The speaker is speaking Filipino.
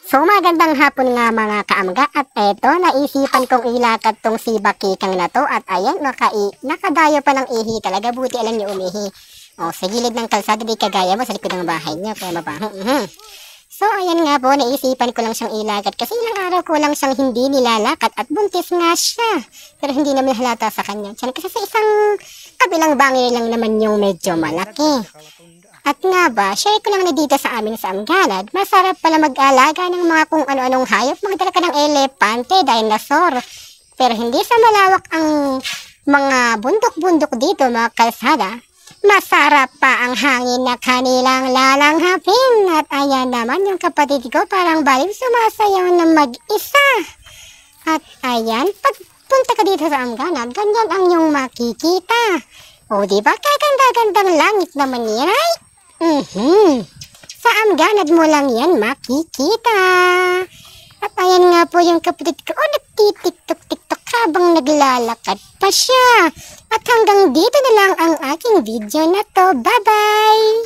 So magandang hapon nga mga kaamga, at eto naisipan kong ilakad tong si Bakikang na to, at ayan nakadayo pa ng ihi talaga, buti alam niyo umihi. O sa gilid ng kalsada, di kagaya mo sa likod ng bahay niyo, kaya mabaho. So ayan nga po, naisipan ko lang siyang ilakad kasi ilang araw ko lang siyang hindi nilalakad at buntis nga siya. Pero hindi naman halata sa kanya tiyan kasi sa isang kabilang bangin lang naman yung medyo malaki. At nga ba, share ko lang na dito sa amin sa Amganad, masarap pala mag-alaga ng mga kung ano-anong hayop, magdala ka ng elepante, dinosaur. Pero hindi sa malawak ang mga bundok-bundok dito, mga kalsada. Masarap pa ang hangin na kanilang lalanghapin. At ayan naman yung kapatid ko, parang baliw sumasayaw na mag-isa. At ayan, pagpunta ka dito sa Amganad, ganyan ang yung makikita. O diba, kaganda-gandang langit naman yan, ay? Sa Amganad mo lang yan makikita. At ayan nga po yung kapatid ko, nagtitiktok-tiktok habang naglalakad pa siya. At hanggang dito na lang ang aking video na to. Bye-bye!